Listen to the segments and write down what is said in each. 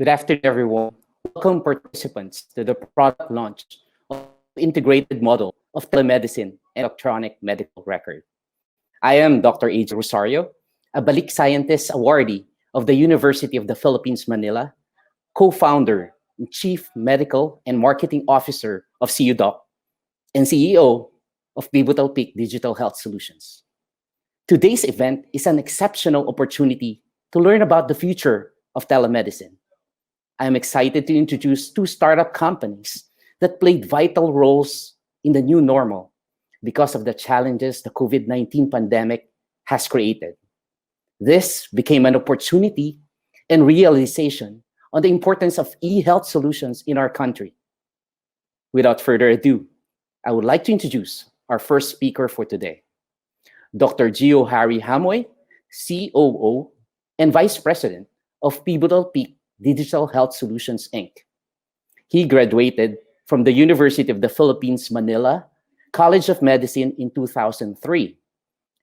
Good afternoon, everyone. Welcome participants to the product launch of integrated model of telemedicine and electronic medical record. I am Dr. AJ Rosario, a Balik Scientist Awardee of the University of the Philippines, Manila, co-founder and Chief Medical and Marketing Officer of CUDOC, and CEO of Pivotal Peak Digital Health Solutions. Today's event is an exceptional opportunity to learn about the future of telemedicine. I am excited to introduce two startup companies that played vital roles in the new normal because of the challenges the COVID-19 pandemic has created. This became an opportunity and realization on the importance of e-health solutions in our country. Without further ado, I would like to introduce our first speaker for today, Dr. Gio Harry Hamoy, COO and Vice President of Pivotal Peak Digital Health Solutions, Inc. He graduated from the University of the Philippines, Manila College of Medicine in 2003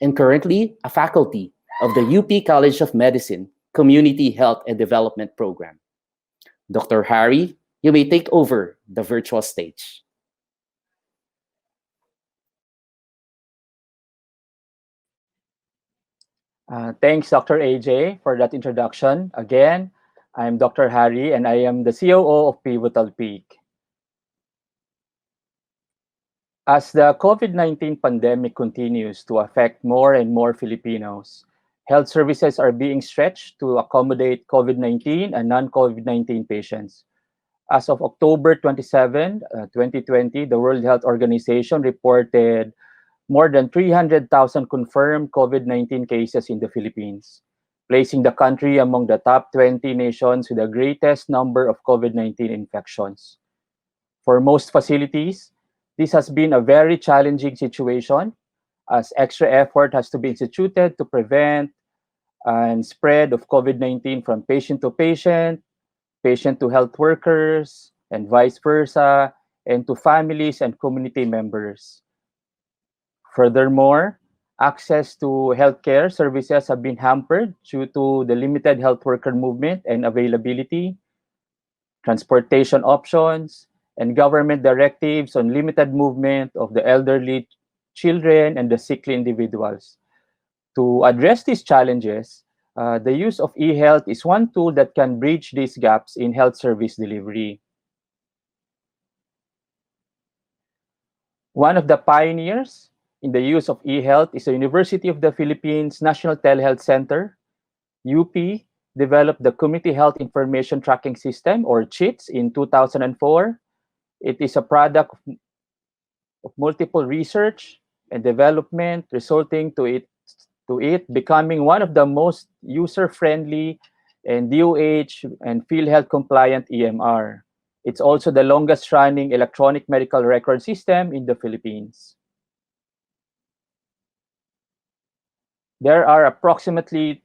and currently a faculty of the UP College of Medicine Community Health and Development Program. Dr. Harry, you may take over the virtual stage. Thanks, Dr. AJ, for that introduction. Again, I'm Dr. Harry, and I am the COO of Pivotal Peak. As the COVID-19 pandemic continues to affect more and more Filipinos, health services are being stretched to accommodate COVID-19 and non-COVID-19 patients. As of October 27, 2020, the World Health Organization reported more than 300,000 confirmed COVID-19 cases in the Philippines, placing the country among the top 20 nations with the greatest number of COVID-19 infections. For most facilities, this has been a very challenging situation as extra effort has to be instituted to prevent and spread of COVID-19 from patient to patient, patient to health workers, and vice versa, and to families and community members. Furthermore, access to healthcare services have been hampered due to the limited health worker movement and availability, transportation options, and government directives on limited movement of the elderly, children, and the sickly individuals. To address these challenges, the use of e-health is one tool that can bridge these gaps in health service delivery. One of the pioneers in the use of e-health is the University of the Philippines National Telehealth Center. UP developed the Community Health Information Tracking System, or CHITS, in 2004. It is a product of multiple research and development, resulting to it becoming one of the most user-friendly and DOH and field health compliant EMR. It's also the longest running electronic medical record system in the Philippines. There are approximately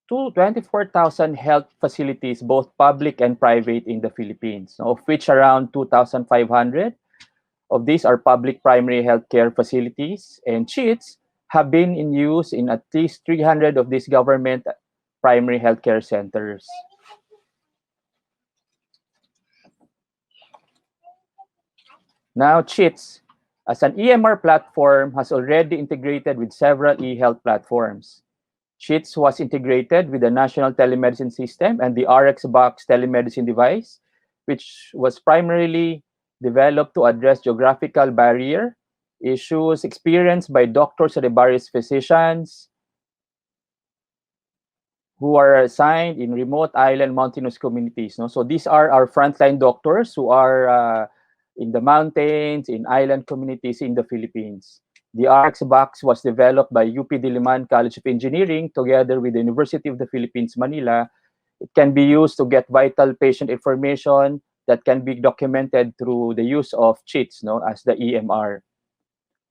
24,000 health facilities, both public and private, in the Philippines, of which around 2,500 of these are public primary healthcare facilities, and CHITS have been in use in at least 300 of these government primary healthcare centers. Now, CHITS, as an EMR platform, has already integrated with several e-health platforms. CHITS was integrated with the National Telemedicine System and the RxBox telemedicine device, which was primarily developed to address geographical barrier issues experienced by doctors and various physicians who are assigned in remote island mountainous communities. So these are our frontline doctors who are in the mountains, in island communities in the Philippines. The RxBox was developed by UP Diliman College of Engineering together with the University of the Philippines, Manila. It can be used to get vital patient information that can be documented through the use of CHITS, as the EMR.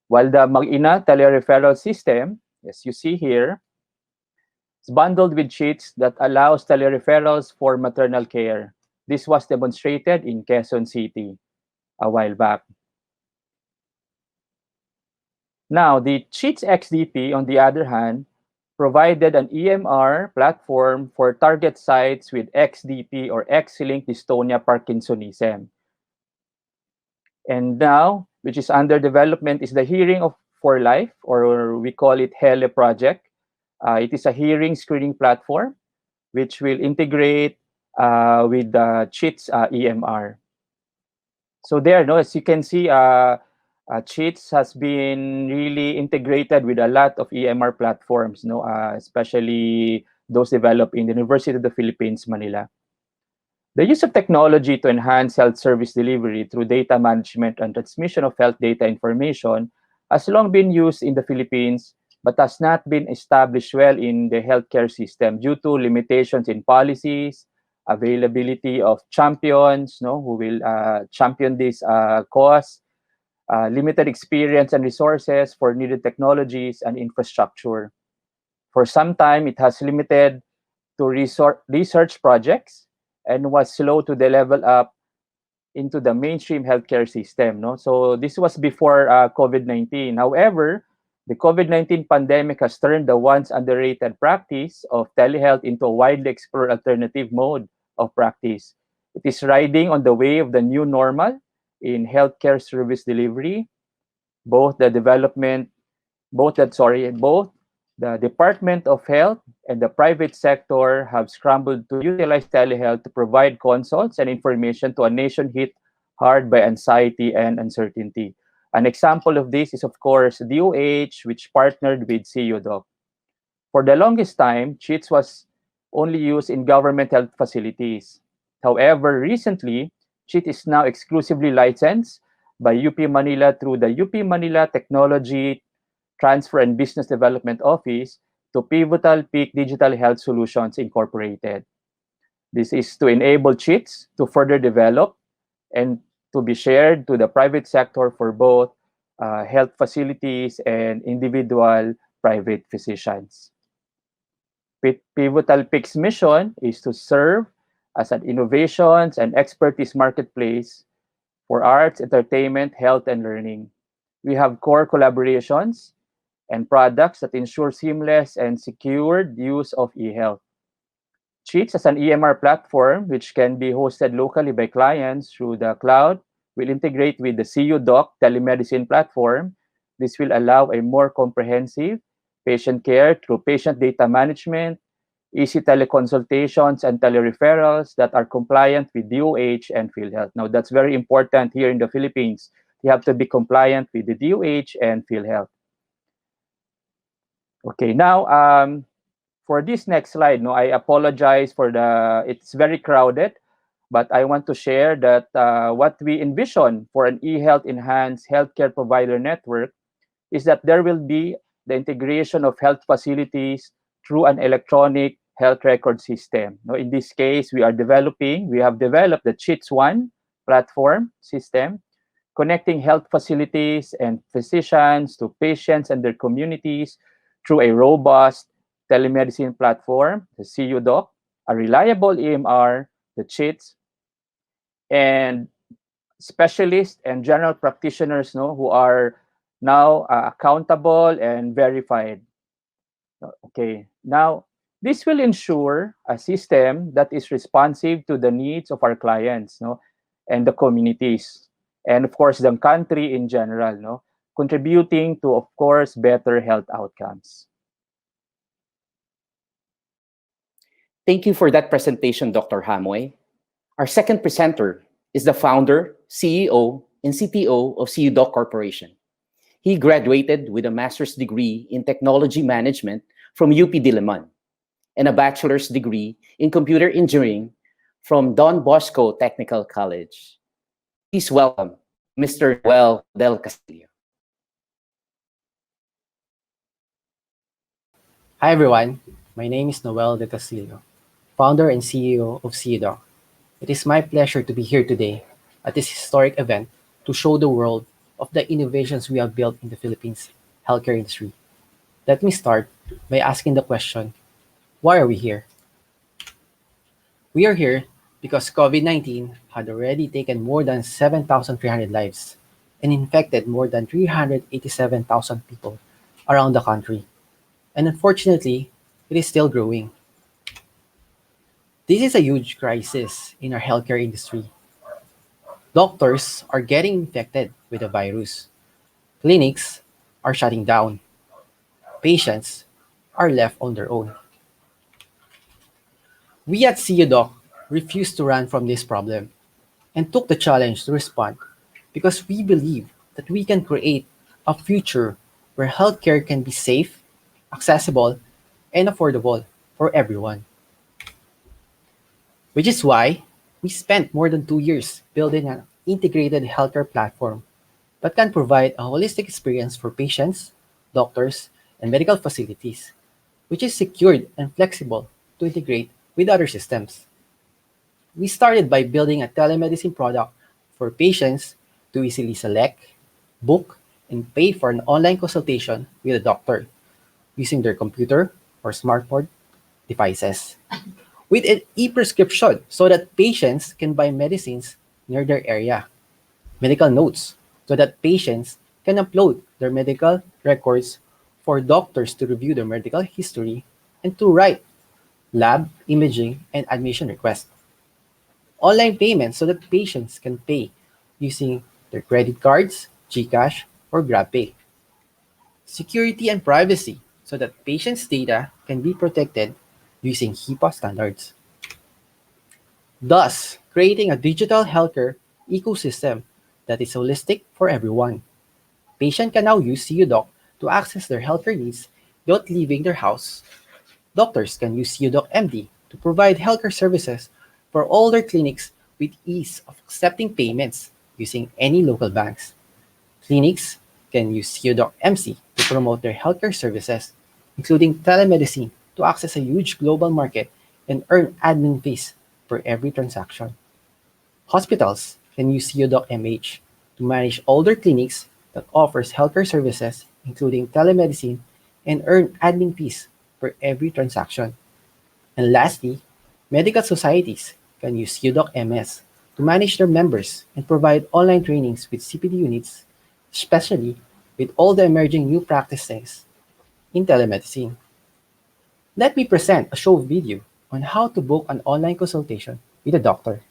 While the Mag-ina telereferral system, as you see here, is bundled with CHITS that allows telereferrals for maternal care. This was demonstrated in Quezon City a while back. Now, the CHITS XDP, on the other hand, provided an EMR platform for target sites with XDP or X-linked dystonia Parkinsonism. And now, which is under development, is the Hearing for Life, or we call it HELE project. It is a hearing screening platform which will integrate with the CHITS EMR. So there, no, as you can see, CHITS has been really integrated with a lot of EMR platforms, no, especially those developed in the University of the Philippines, Manila. The use of technology to enhance health service delivery through data management and transmission of health data information has long been used in the Philippines, but has not been established well in the healthcare system due to limitations in policies, availability of champions, no, who will champion this cause, limited experience and resources for needed technologies and infrastructure. For some time, it has limited to research projects and was slow to level up into the mainstream healthcare system. No? So this was before COVID-19. However, the COVID-19 pandemic has turned the once underrated practice of telehealth into a widely explored alternative mode of practice. It is riding on the wave of the new normal in healthcare service delivery. Both the development, both the Department of Health and the private sector have scrambled to utilize telehealth to provide consults and information to a nation hit hard by anxiety and uncertainty. An example of this is, of course, DOH, which partnered with CUDOC. For the longest time, CHITS was only used in government health facilities. However, recently, CHIT is now exclusively licensed by UP Manila through the UP Manila Technology Transfer and Business Development Office to Pivotal Peak Digital Health Solutions Incorporated. This is to enable CHITS to further develop and to be shared to the private sector for both health facilities and individual private physicians. Pivotal Peak's mission is to serve as an innovations and expertise marketplace for arts, entertainment, health, and learning. We have core collaborations and products that ensure seamless and secured use of e-health. Cheats as an EMR platform, which can be hosted locally by clients through the cloud, will integrate with the CUDOC telemedicine platform. This will allow a more comprehensive patient care through patient data management, easy teleconsultations, and telereferrals that are compliant with DOH and PhilHealth. Now, that's very important here in the Philippines. You have to be compliant with the DOH and PhilHealth. Okay, now, for this next slide, no, I apologize for it's very crowded, but I want to share that what we envision for an e-health enhanced healthcare provider network is that there will be the integration of health facilities through an electronic health record system. Now, in this case, we have developed the CHITS One platform system, connecting health facilities and physicians to patients and their communities through a robust telemedicine platform, the CUDOC, a reliable EMR, the CHITS, and specialists and general practitioners, no, who are now accountable and verified. Okay, now this will ensure a system that is responsive to the needs of our clients, no, and the communities, and of course the country in general, no, contributing to, of course, better health outcomes. Thank you for that presentation, Dr. Hamoy. Our second presenter is the founder, CEO, and CTO of CUDOC Corporation. He graduated with a master's degree in technology management from UP Diliman and a bachelor's degree in computer engineering from Don Bosco Technical College. Please welcome Mr. Noel Del Castillo. Hi everyone, my name is Noel De Castillo, founder and CEO of CUDOC. It is my pleasure to be here today at this historic event to show the world of the innovations we have built in the Philippines healthcare industry. Let me start by asking the question, why are we here? We are here because COVID-19 had already taken more than 7,300 lives and infected more than 387,000 people around the country. and unfortunately, it is still growing. This is a huge crisis in our healthcare industry. Doctors are getting infected with the virus. Clinics are shutting down. Patients are left on their own. We at CUDoc refused to run from this problem and took the challenge to respond because we believe that we can create a future where healthcare can be safe, accessible, and affordable for everyone. Which is why we spent more than 2 years building an integrated healthcare platform that can provide a holistic experience for patients, doctors, and medical facilities, which is secured and flexible to integrate with other systems. We started by building a telemedicine product for patients to easily select, book, and pay for an online consultation with a doctor using their computer or smartphone devices, with an e-prescription so that patients can buy medicines near their area, medical notes so that patients can upload their medical records for doctors to review their medical history and to write lab, imaging, and admission requests. Online payments so that patients can pay using their credit cards, GCash, or GrabPay. Security and privacy so that patients' data can be protected using HIPAA standards. Thus, creating a digital healthcare ecosystem that is holistic for everyone. Patients can now use CUDoc to access their healthcare needs without leaving their house. Doctors can use CUDoc MD to provide healthcare services for all their clinics with ease of accepting payments using any local banks. Clinics can use CUDoc MC to promote their healthcare services, including telemedicine, to access a huge global market and earn admin fees for every transaction. Hospitals can use CUDoc MH to manage all their clinics that offers healthcare services, including telemedicine, and earn admin fees for every transaction. And lastly, medical societies can use CUDoc MS to manage their members and provide online trainings with CPD units, especially with all the emerging new practices in telemedicine. Let me present a show video on how to book an online consultation with a doctor.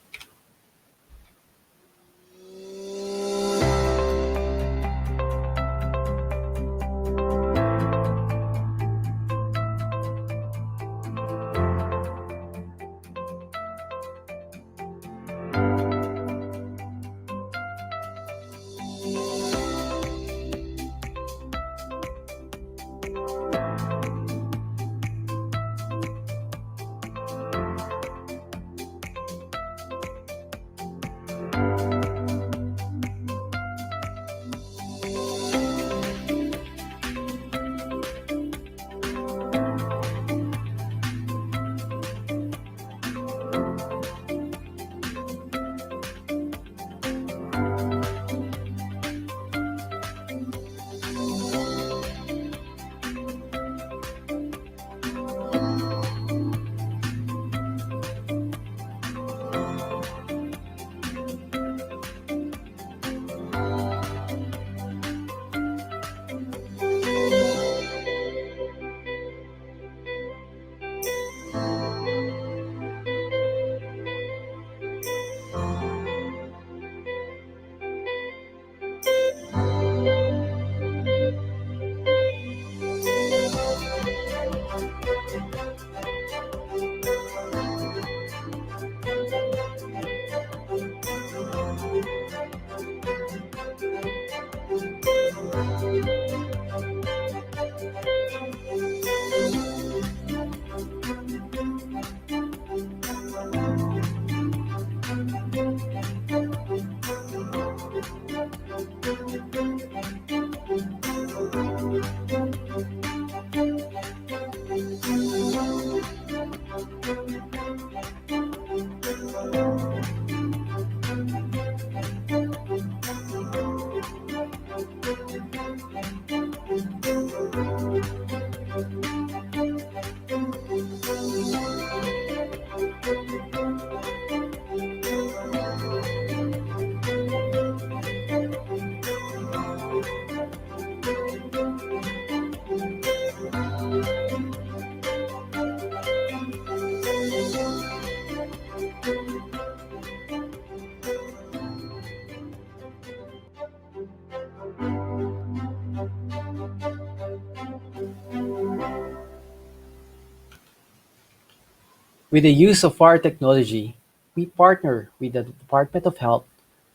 With the use of our technology, we partner with the Department of Health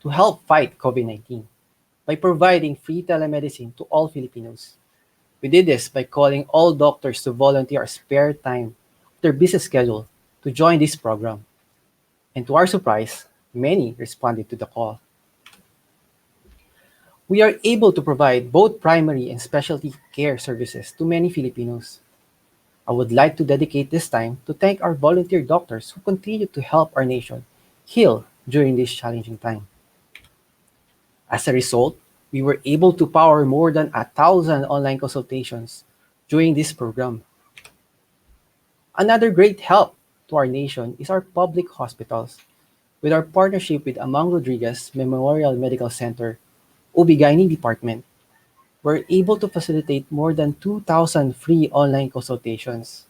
to help fight COVID-19 by providing free telemedicine to all Filipinos. We did this by calling all doctors to volunteer a spare time of their busy schedule to join this program. And to our surprise, many responded to the call. We are able to provide both primary and specialty care services to many Filipinos. I would like to dedicate this time to thank our volunteer doctors who continue to help our nation heal during this challenging time. As a result, we were able to power more than 1,000 online consultations during this program. Another great help to our nation is our public hospitals. With our partnership with Amang Rodriguez Memorial Medical Center, OB/GYN Department, we're able to facilitate more than 2,000 free online consultations.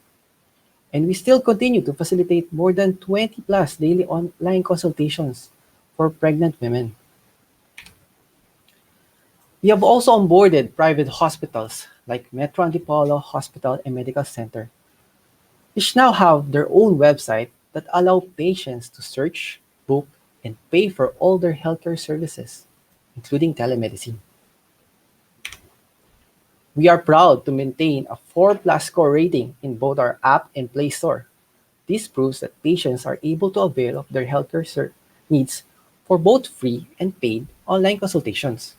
And we still continue to facilitate more than 20 plus daily online consultations for pregnant women. We have also onboarded private hospitals like Metro Antipolo Hospital and Medical Center, which now have their own website that allow patients to search, book, and pay for all their healthcare services, including telemedicine. We are proud to maintain a 4 plus score rating in both our app and Play Store. This proves that patients are able to avail of their needs for both free and paid online consultations.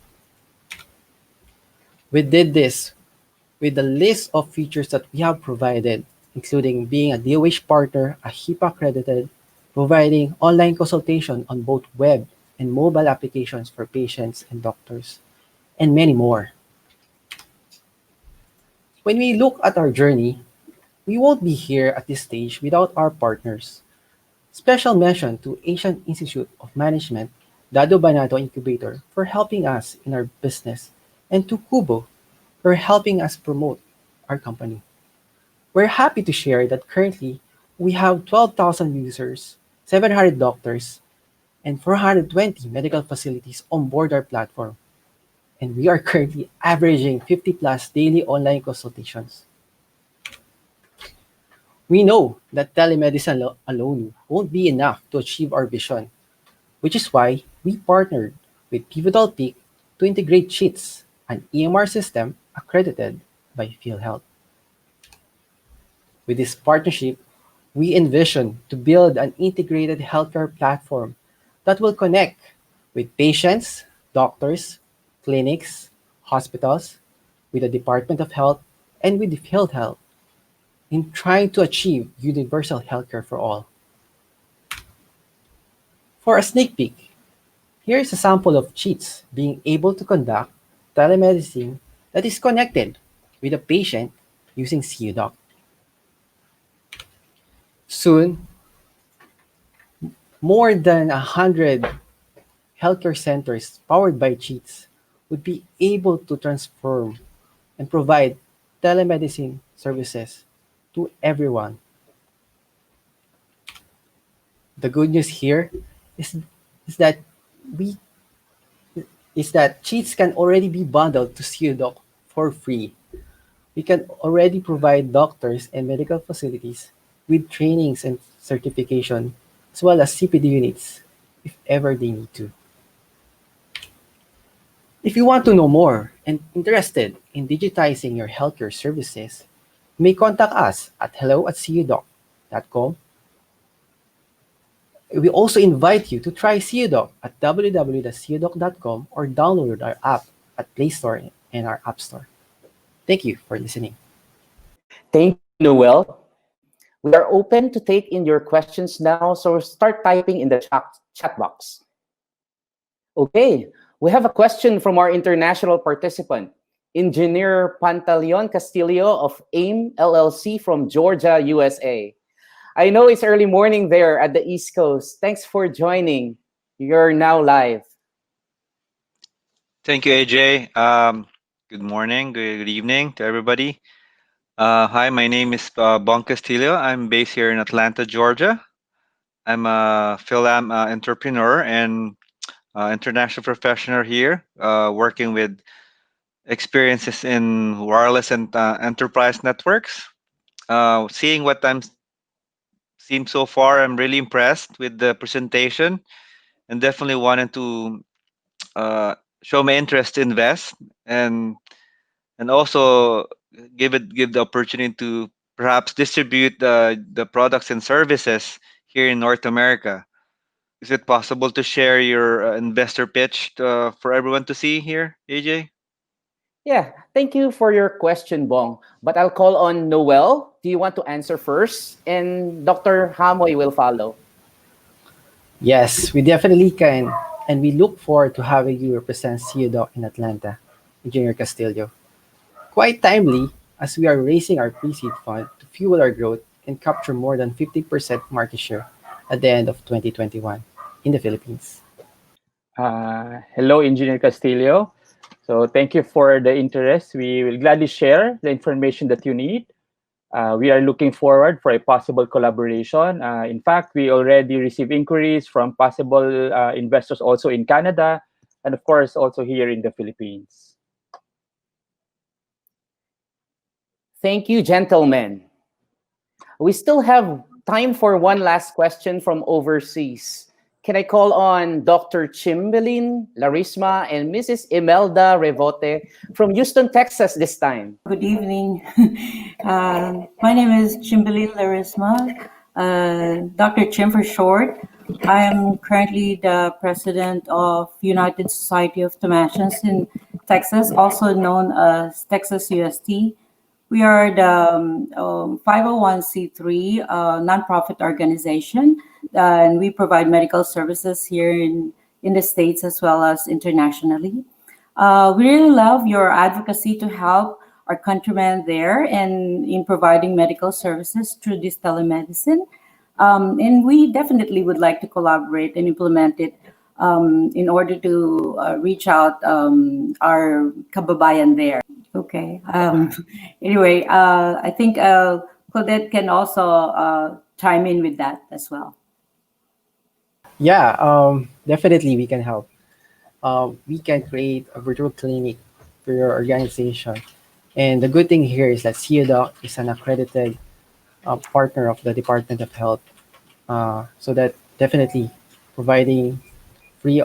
We did this with the list of features that we have provided, including being a DOH partner, a HIPAA accredited, providing online consultation on both web and mobile applications for patients and doctors, and many more. When we look at our journey, we won't be here at this stage without our partners. Special mention to Asian Institute of Management, Dado Banato Incubator for helping us in our business, and to Kubo for helping us promote our company. We're happy to share that currently we have 12,000 users, 700 doctors, and 420 medical facilities on board our platform. And we are currently averaging 50 plus daily online consultations. We know that telemedicine alone won't be enough to achieve our vision, which is why we partnered with Pivotal Peak to integrate Cheats, an EMR system accredited by PhilHealth. With this partnership, we envision to build an integrated healthcare platform that will connect with patients, doctors, clinics, hospitals, with the Department of Health, and with the PhilHealth in trying to achieve universal healthcare for all. For a sneak peek, here is a sample of Cheats being able to conduct telemedicine that is connected with a patient using CUDoc. Soon, more than 100 healthcare centers powered by Cheats would be able to transform and provide telemedicine services to everyone. The good news here is, is that we is that Cheats can already be bundled to CUDoc for free. We can already provide doctors and medical facilities with trainings and certification, as well as CPD units, if ever they need to. If you want to know more and interested in digitizing your healthcare services, you may contact us at hello@cudoc.com. We also invite you to try CUDoc at www.cudoc.com or download our app at Play Store and our App Store. Thank you for listening. Thank you, Noel. We are open to take in your questions now, so start typing in the chat box. Okay, we have a question from our international participant, Engineer Pantaleon Castillo of AIM LLC from Georgia, USA. I know it's early morning there at the East Coast. Thanks for joining. You're now live. Thank you, AJ. Good morning, good evening to everybody. Hi, my name is Bon Castillo. I'm based here in Atlanta, Georgia. I'm a film entrepreneur and international professional here, working with experiences in wireless and enterprise networks. Seeing what I'm seen so far. I'm really impressed with the presentation and definitely wanted to uh, show my interest to invest and also give the opportunity to perhaps distribute the products and services here in North America. Is it possible to share your investor pitch for everyone to see here, AJ? Yeah, thank you for your question, Bong. But I'll call on Noel. Do you want to answer first? And Dr. Hamoy will follow. Yes, we definitely can, and we look forward to having you represent CUDOC in Atlanta, Engineer Castillo. Quite timely, as we are raising our pre-seed fund to fuel our growth and capture more than 50% market share at the end of 2021 in the Philippines. Hello, Engineer Castillo. So thank you for the interest. We will gladly share the information that you need. We are looking forward for a possible collaboration. In fact, we already received inquiries from possible investors also in Canada, and of course also here in the Philippines. Thank you, gentlemen. We still have time for one last question from overseas. Can I call on Dr. Chimbelin Larisma and Mrs. Imelda Revote from Houston, Texas this time? Good evening. My name is Chimbalil Larisma, Dr. Chim for short. I am currently the president of United Society of Tomasians in Texas, also known as Texas UST. We are the 501c3 nonprofit organization, and we provide medical services here in the States as well as internationally. We really love your advocacy to help our countrymen there and in providing medical services through this telemedicine. And we definitely would like to collaborate and implement it in order to reach out our kababayan there. Okay. Anyway, I think Claudette can also chime in with that as well. Yeah, definitely we can help. We can create a virtual clinic for your organization. And the good thing here is that CUDOC is an accredited partner of the Department of Health. So that definitely providing free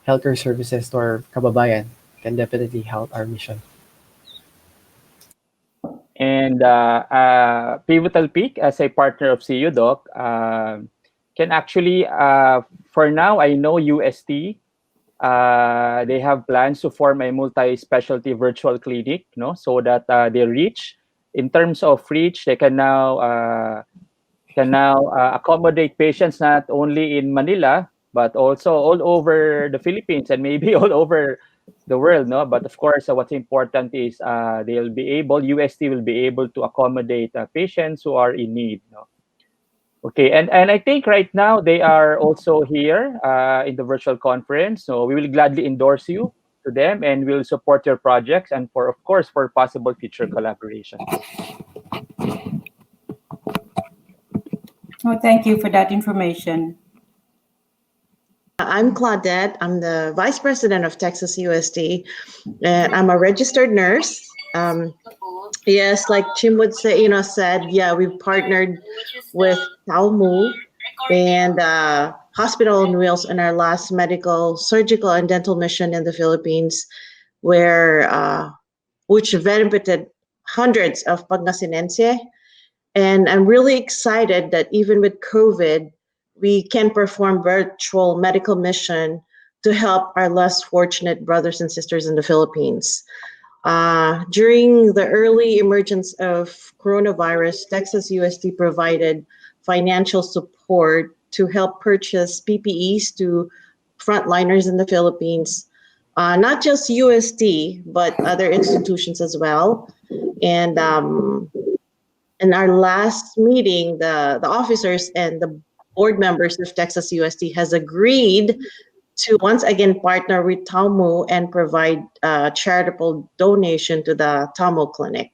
healthcare services to our kababayan can definitely help our mission. And Pivotal Peak, as a partner of CUDOC, can actually, for now, I know UST, they have plans to form a multi-specialty virtual clinic, no, so that they reach, in terms of reach, they can now accommodate patients not only in Manila but also all over the Philippines and maybe all over the world, no. But of course, what's important is they'll be able, UST will be able to accommodate patients who are in need, no. Okay, and I think right now they are also here in the virtual conference. So we will gladly endorse you to them and we'll support your projects and for, of course, for possible future collaboration. Well, thank you for that information. I'm Claudette. I'm the vice president of Texas USD, and I'm a registered nurse. Yes, like Chim would say, said, yeah, we've partnered with Talmu and Hospital on Wheels in our last medical, surgical, and dental mission in the Philippines, where which benefited hundreds of Pangasinense. And I'm really excited that even with COVID, we can perform virtual medical mission to help our less fortunate brothers and sisters in the Philippines. During the early emergence of coronavirus, Texas USD provided financial support to help purchase PPEs to frontliners in the Philippines, not just USD, but other institutions as well. And in our last meeting, the officers and the board members of Texas USD has agreed to once again partner with Talmu and provide charitable donation to the Talmu Clinic.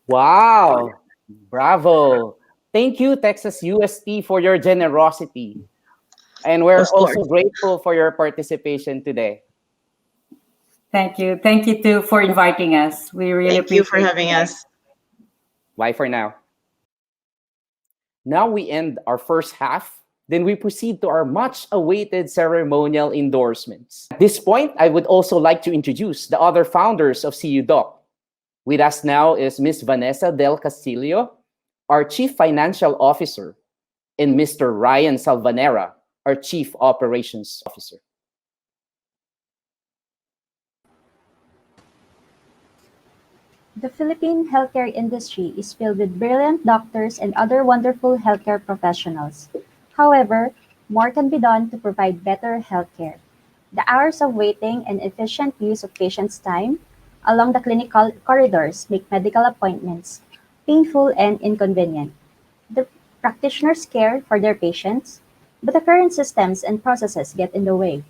Wow. Bravo. Thank you, Texas UST, for your generosity. And we're Of course. also grateful for your participation today. Thank you. Thank you too for inviting us. We really Thank you for appreciate having it. us. Bye for now. Now we end our first half. Then we proceed to our much awaited ceremonial endorsements. At this point, I would also like to introduce the other founders of CU Doc. With us now is Ms. Vanessa Del Castillo, our Chief Financial Officer, and Mr. Ryan Salvanera, our Chief Operations Officer. The Philippine healthcare industry is filled with brilliant doctors and other wonderful healthcare professionals. However, more can be done to provide better healthcare. The hours of waiting and efficient use of patients' time along the clinical corridors make medical appointments painful and inconvenient. The practitioners care for their patients, but the current systems and processes get in the way.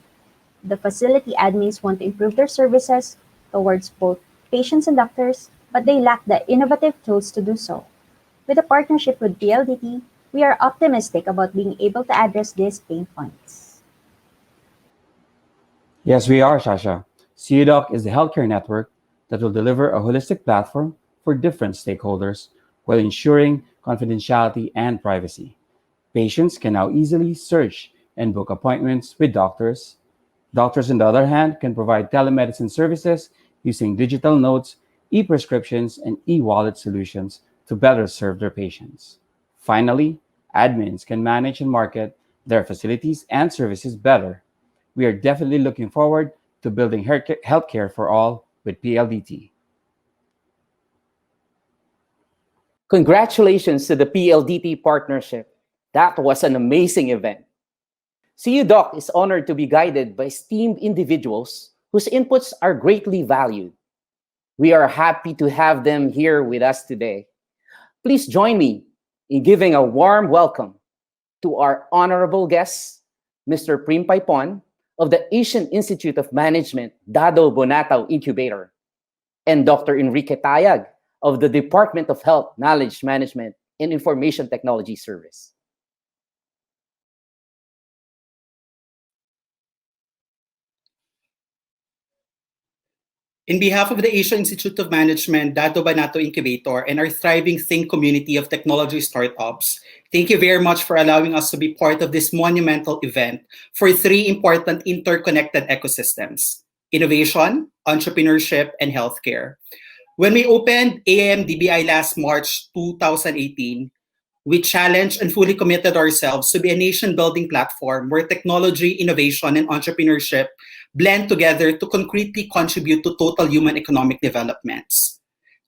The facility admins want to improve their services towards both patients and doctors, but they lack the innovative tools to do so. With a partnership with PLDT, we are optimistic about being able to address these pain points. Yes, we are, Shasha. CUDOC is the healthcare network that will deliver a holistic platform for different stakeholders while ensuring confidentiality and privacy. Patients can now easily search and book appointments with doctors. Doctors, on the other hand, can provide telemedicine services using digital notes, e prescriptions, and e wallet solutions to better serve their patients. Finally, admins can manage and market their facilities and services better. We are definitely looking forward to building healthcare for all with PLDT. Congratulations to the PLDT partnership. That was an amazing event. CU Doc is honored to be guided by esteemed individuals whose inputs are greatly valued. We are happy to have them here with us today. Please join me in giving a warm welcome to our honorable guests, Mr. Prim Paipon of the Asian Institute of Management Dado Bonatao Incubator, and Dr. Enrique Tayag of the Department of Health, Knowledge Management, and Information Technology Service. In behalf of the Asia Institute of Management, Dado Banato Incubator, and our thriving Think community of technology startups, thank you very much for allowing us to be part of this monumental event for three important interconnected ecosystems: innovation, entrepreneurship, and healthcare. When we opened AMDBI last March 2018, we challenged and fully committed ourselves to be a nation building platform where technology, innovation, and entrepreneurship blend together to concretely contribute to total human economic developments.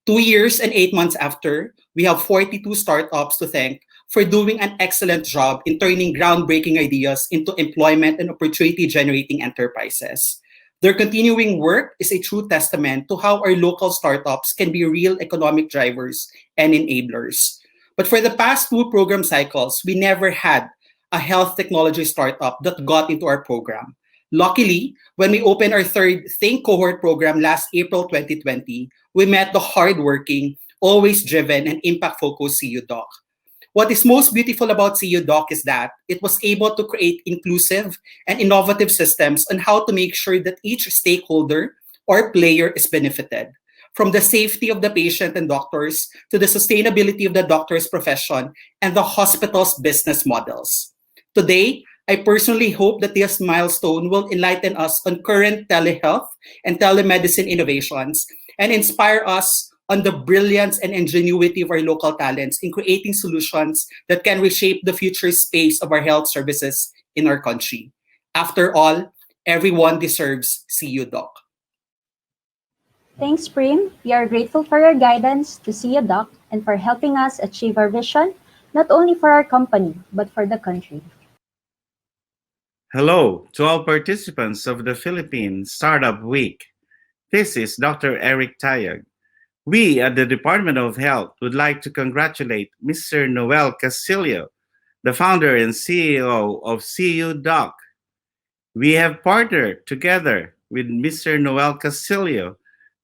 2 years and 8 months after, we have 42 startups to thank for doing an excellent job in turning groundbreaking ideas into employment and opportunity generating enterprises. Their continuing work is a true testament to how our local startups can be real economic drivers and enablers. But for the past two program cycles, we never had a health technology startup that got into our program. Luckily, when we opened our third Think cohort program last April 2020, we met the hardworking, always driven, and impact-focused CU Doc. What is most beautiful about CU Doc is that it was able to create inclusive and innovative systems on how to make sure that each stakeholder or player is benefited. From the safety of the patient and doctors to the sustainability of the doctor's profession and the hospital's business models. Today, I personally hope that this milestone will enlighten us on current telehealth and telemedicine innovations and inspire us on the brilliance and ingenuity of our local talents in creating solutions that can reshape the future space of our health services in our country. After all, everyone deserves CU Doc. Thanks, Prim. We are grateful for your guidance to see a doc and for helping us achieve our vision, not only for our company, but for the country. Hello to all participants of the Philippine Startup Week. This is Dr. Eric Tayag. We at the Department of Health would like to congratulate Mr. Noel Castillo, the founder and CEO of CU Doc. We have partnered together with Mr. Noel Castillo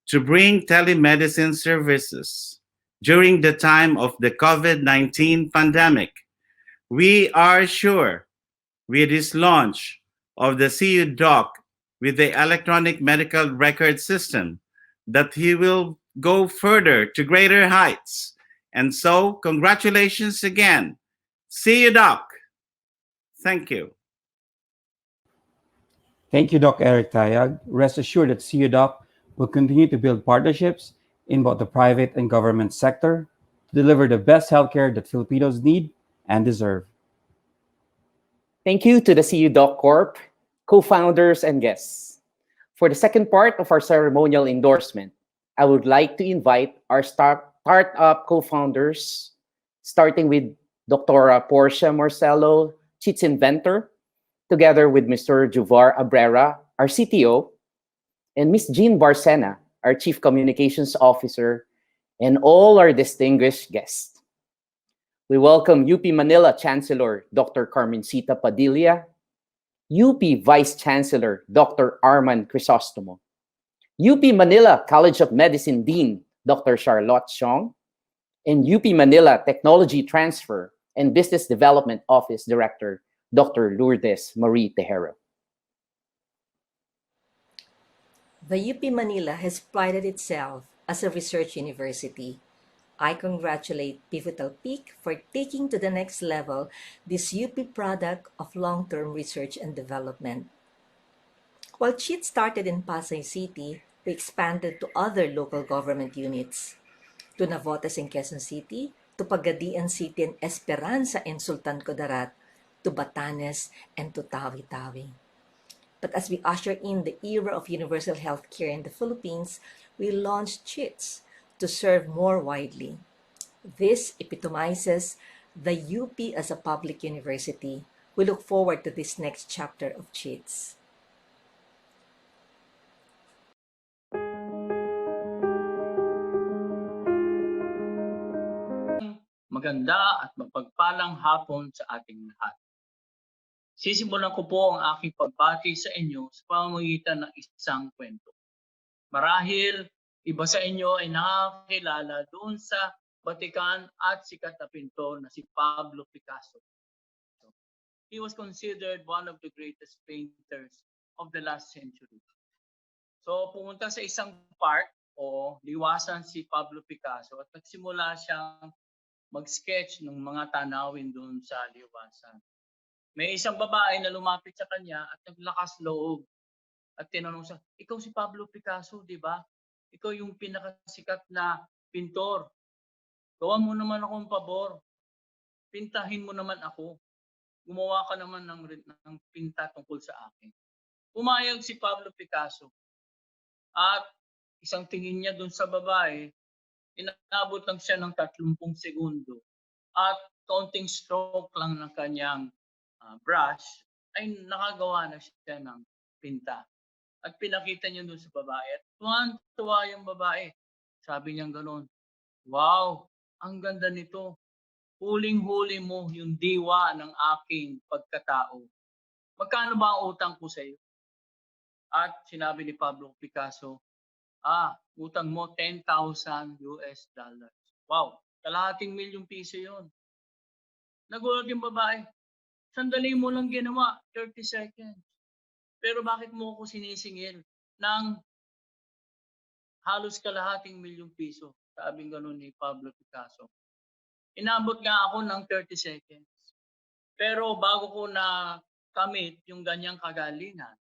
to bring telemedicine services during the time of the COVID-19 pandemic. We are sure with his launch of the CU Doc with the electronic medical record system that he will go further to greater heights. And so, congratulations again See you, Doc. Thank you. Thank you, Doc Eric Tayag. Rest assured that CUDOC will continue to build partnerships in both the private and government sector to deliver the best healthcare that Filipinos need and deserve. Thank you to the CU Doc Corp, co-founders and guests. For the second part of our ceremonial endorsement, I would like to invite our startup co-founders, starting with Dr. Portia Marcelo, Cheats Inventor, together with Mr. Juvar Abrera, our CTO, and Ms. Jean Barcena, our Chief Communications Officer, and all our distinguished guests. We welcome UP Manila Chancellor Dr. Carmencita Padilla, UP Vice Chancellor Dr. Arman Crisostomo, UP Manila College of Medicine Dean Dr. Charlotte Chong, and UP Manila Technology Transfer and Business Development Office Director Dr. Lourdes Marie Tejero. The UP Manila has prided itself as a research university. I congratulate Pivotal Peak for taking to the next level this UP product of long-term research and development. While CHIT started in Pasay City, we expanded to other local government units, to Navotas in Quezon City, to Pagadian City and Esperanza in Sultan Kudarat, to Batanes, and to Tawi-Tawi. But as we usher in the era of universal healthcare in the Philippines, we launched CHITS to serve more widely. This epitomizes the UP as a public university. We look forward to this next chapter of CHITS. Maganda at mapagpalang hapon sa ating lahat. Sisimulan ko po ang aking pagbati sa inyo sa pamamagitan ng isang kwento. Marahil, iba sa inyo ay nakakilala doon sa batikan at sikat na pintor na si Pablo Picasso. He was considered one of the greatest painters of the last century. So pumunta sa isang park o liwasan si Pablo Picasso at nagsimula siyang mag-sketch ng mga tanawin doon sa liwasan. May isang babae na lumapit sa kanya at naglakas loob at tinanong siya, ikaw si Pablo Picasso, di ba? Ikaw yung pinakasikat na pintor. Gawan mo naman akong pabor. Pintahin mo naman ako. Gumawa ka naman ng pinta tungkol sa akin. Pumayag si Pablo Picasso. At isang tingin niya doon sa babae, inabot lang siya ng 30 segundo. At kaunting stroke lang ng kanyang brush, ay nakagawa na siya ng pinta. At pinakita niya doon sa babae. At tuwa yung babae. Sabi niya gano'n, wow, ang ganda nito. Huling-huli mo yung diwa ng aking pagkatao. Magkano ba ang utang ko sa iyo? At sinabi ni Pablo Picasso, utang mo $10,000. Wow, kalahating milyong piso yun. Nagulat yung babae. Sandali mo lang ginawa, 30 seconds. Pero bakit mo ako sinisingil ng halos kalahating milyong piso? Sabing ganun ni Pablo Picasso. Inabot nga ako ng 30 seconds. Pero bago ko na kamit yung ganyang kagalingan,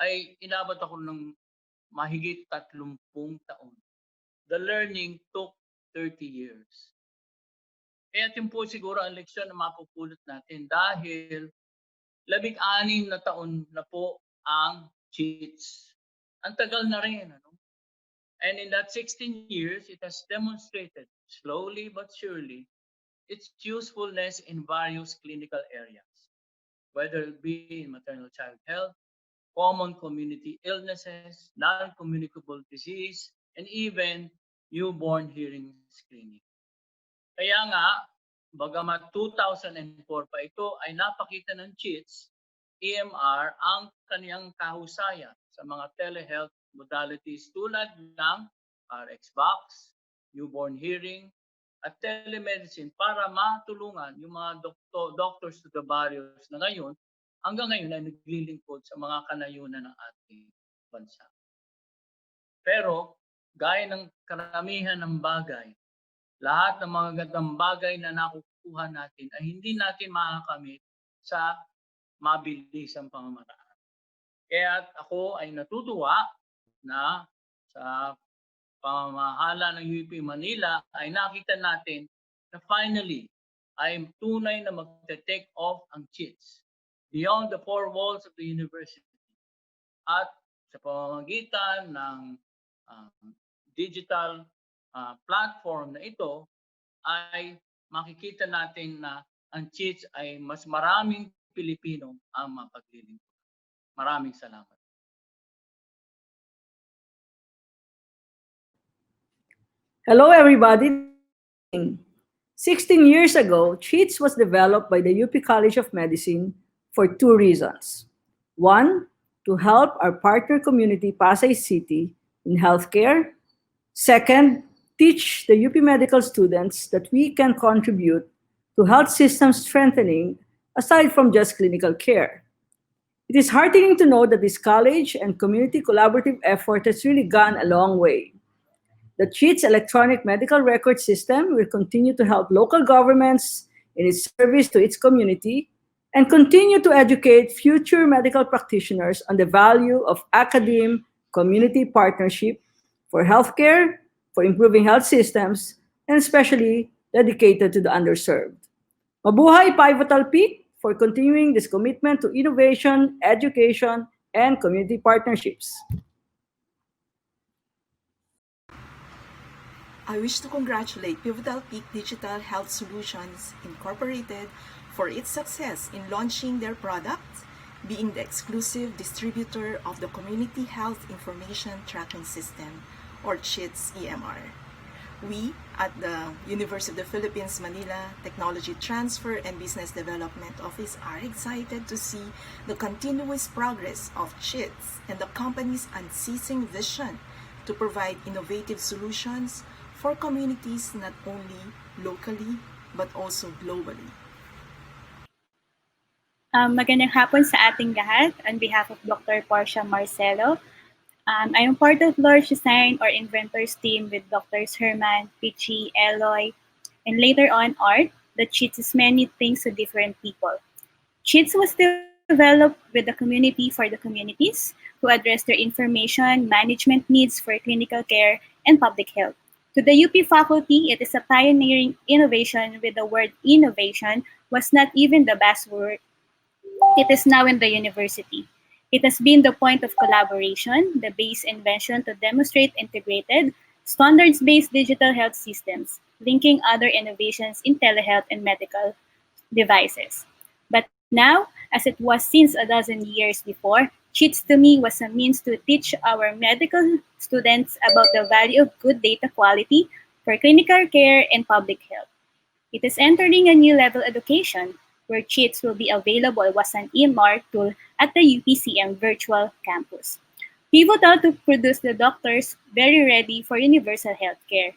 ay inabot ako ng mahigit 30 taon. The learning took 30 years. Kaya yun po siguro ang leksyon na mapupulot natin dahil 16 na taon na po ang cheats. Ang tagal na rin. Ano? And in that 16 years, it has demonstrated slowly but surely its usefulness in various clinical areas, whether it be in maternal-child health, common community illnesses, non-communicable disease, and even newborn hearing screening. Kaya nga, bagamat 2004 pa ito ay napakita ng CHITS, EMR ang kaniyang kahusayan sa mga telehealth modalities tulad ng RxBox, newborn hearing, at telemedicine para matulungan yung mga doctors to the barrios na ngayon, hanggang ngayon ay naglilingkod sa mga kanayunan ng ating bansa. Pero, gaya ng karamihan ng bagay, lahat ng mga gandang bagay na makukuha natin ay hindi natin makakamit sa mabilisang pamamaraan. Kaya ako ay natutuwa na sa pamamahala ng UP Manila ay nakita natin na finally ay tunay na magte-take off ang cheats beyond the four walls of the university. At sa pamamagitan ng digital platform na ito ay makikita natin na ang cheats ay mas maraming Pilipino ang mapaglilingkuran. Maraming salamat. Hello, everybody. 16 years ago, CHEATS was developed by the UP College of Medicine for two reasons. One, to help our partner community, Pasay City, in healthcare. Second, teach the UP medical students that we can contribute to health system strengthening aside from just clinical care. It is heartening to know that this college and community collaborative effort has really gone a long way. The CHEATS electronic medical record system will continue to help local governments in its service to its community and continue to educate future medical practitioners on the value of academe community partnership for healthcare, for improving health systems, and especially dedicated to the underserved. Mabuhay Pivotal Peak for continuing this commitment to innovation, education, and community partnerships. I wish to congratulate Pivotal Peak Digital Health Solutions Incorporated for its success in launching their product, being the exclusive distributor of the Community Health Information Tracking System, or CHITS EMR. We, at the University of the Philippines, Manila Technology Transfer and Business Development Office, are excited to see the continuous progress of CHITS and the company's unceasing vision to provide innovative solutions for communities not only locally but also globally. Magandang hapon sa ating lahat. On behalf of Dr. Portia Marcelo, I am part of Launch Design or Inventors team with Drs. Herman, Pichi, Eloy, and later on Art, that cheats is many things to different people. Cheats was developed with the community for the communities to address their information management needs for clinical care and public health. To the UP faculty, it is a pioneering innovation with the word innovation was not even the buzzword. It is now in the university. It has been the point of collaboration, the base invention to demonstrate integrated, standards-based digital health systems, linking other innovations in telehealth and medical devices. But now, as it was since a dozen years before, Cheats to me was a means to teach our medical students about the value of good data quality for clinical care and public health. It is entering a new level education where Cheats will be available as an EMR tool at the UPCM virtual campus. Pivotal to produce the doctors very ready for universal healthcare.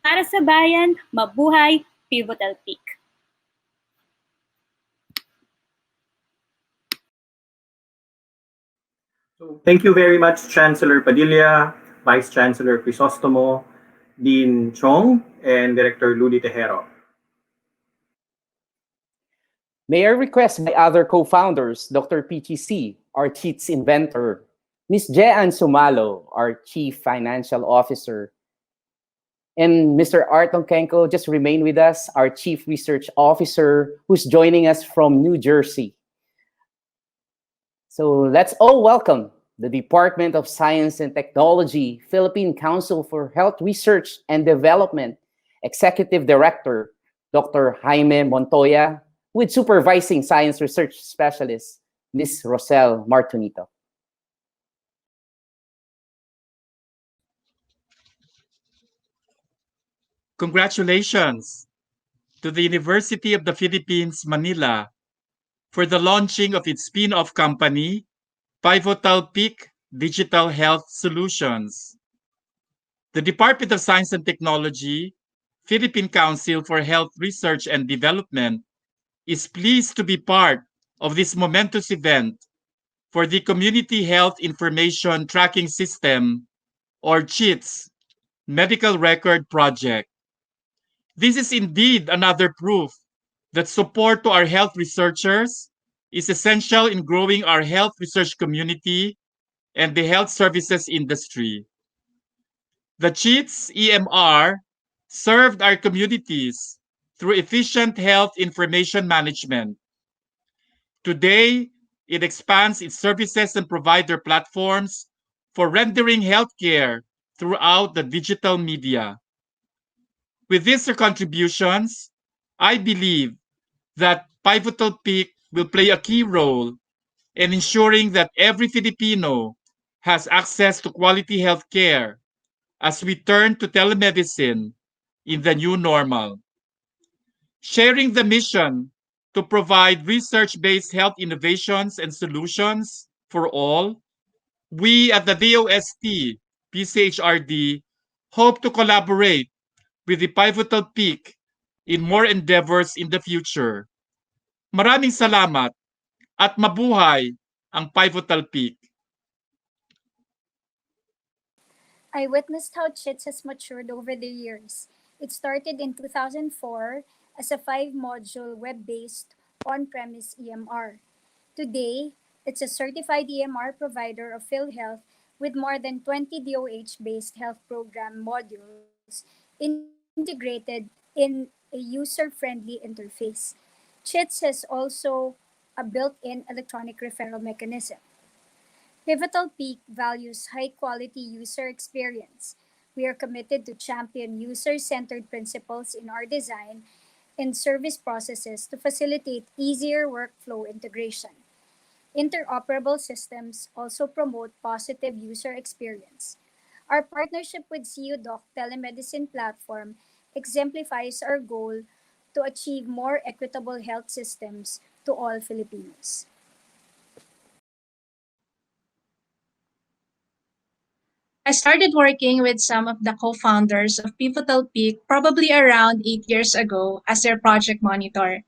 Para sa bayan, mabuhay, Pivotal Peak. Thank you very much, Chancellor Padilla, Vice Chancellor Crisostomo, Dean Chong, and Director Ludi Tejero. May I request my other co-founders, Dr. PTC, our CHEATS inventor, Ms. Jeanne Sumalo, our Chief Financial Officer, and Mr. Art Kenko, just remain with us, our Chief Research Officer, who's joining us from New Jersey. So let's all welcome the Department of Science and Technology, Philippine Council for Health Research and Development, Executive Director, Dr. Jaime Montoya, with Supervising Science Research Specialist, Ms. Rosel Martunito. Congratulations to the University of the Philippines, Manila, for the launching of its spin-off company, Pivotal Peak Digital Health Solutions. The Department of Science and Technology, Philippine Council for Health Research and Development, is pleased to be part of this momentous event for the Community Health Information Tracking System, or CHITS, Medical Record Project. This is indeed another proof that support to our health researchers is essential in growing our health research community and the health services industry. The CHEATS EMR served our communities through efficient health information management. Today, it expands its services and provider platforms for rendering healthcare throughout the digital media. With these contributions, I believe that Pivotal Peak will play a key role in ensuring that every Filipino has access to quality healthcare as we turn to telemedicine in the new normal. Sharing the mission to provide research-based health innovations and solutions for all, we at the DOST PCHRD hope to collaborate with the Pivotal Peak in more endeavors in the future. Maraming salamat at mabuhay ang Pivotal Peak. I witnessed how CHITS has matured over the years. It started in 2004 as a 5-module web-based on-premise EMR. Today, it's a certified EMR provider of PhilHealth with more than 20 DOH-based health program modules integrated in a user-friendly interface. CHITS has also a built-in electronic referral mechanism. Pivotal Peak values high-quality user experience. We are committed to champion user-centered principles in our design and service processes to facilitate easier workflow integration. Interoperable systems also promote positive user experience. Our partnership with CUDoc Telemedicine platform exemplifies our goal to achieve more equitable health systems to all Filipinos. I started working with some of the co-founders of Pivotal Peak probably around 8 years ago as their project monitor.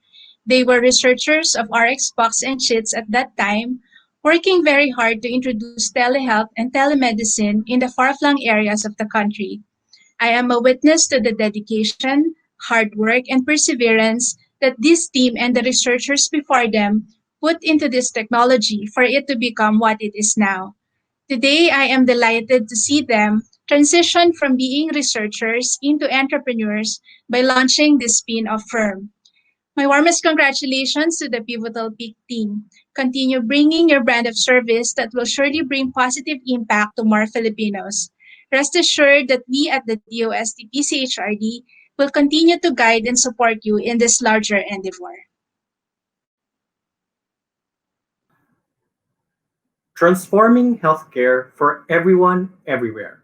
They were researchers of RxBox and CHITS at that time, working very hard to introduce telehealth and telemedicine in the far-flung areas of the country. I am a witness to the dedication, hard work, and perseverance that this team and the researchers before them put into this technology for it to become what it is now. Today, I am delighted to see them transition from being researchers into entrepreneurs by launching this spin-off firm. My warmest congratulations to the Pivotal Peak team. Continue bringing your brand of service that will surely bring positive impact to more Filipinos. Rest assured that we at the DOST PCHRD will continue to guide and support you in this larger endeavor. Transforming healthcare for everyone, everywhere.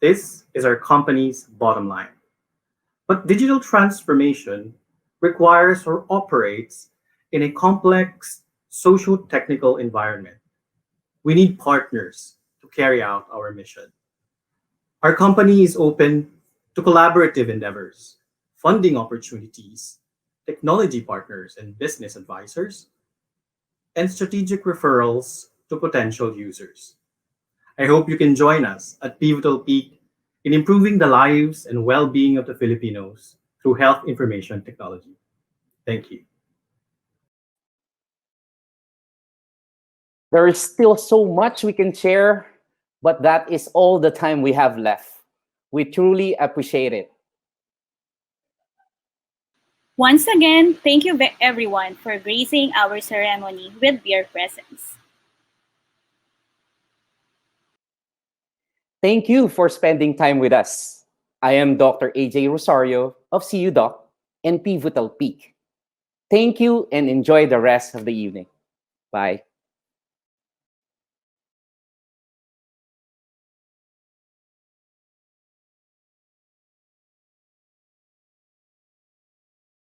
This is our company's bottom line. But digital transformation requires or operates in a complex socio-technical environment. We need partners to carry out our mission. Our company is open to collaborative endeavors, funding opportunities, technology partners and business advisors, and strategic referrals to potential users. I hope you can join us at Pivotal Peak in improving the lives and well-being of the Filipinos through health information technology. Thank you. There is still so much we can share, but that is all the time we have left. We truly appreciate it. Once again, thank you everyone for gracing our ceremony with your presence. Thank you for spending time with us. I am Dr. AJ Rosario of CUDoc and Pivotal Peak. Thank you and enjoy the rest of the evening. Bye.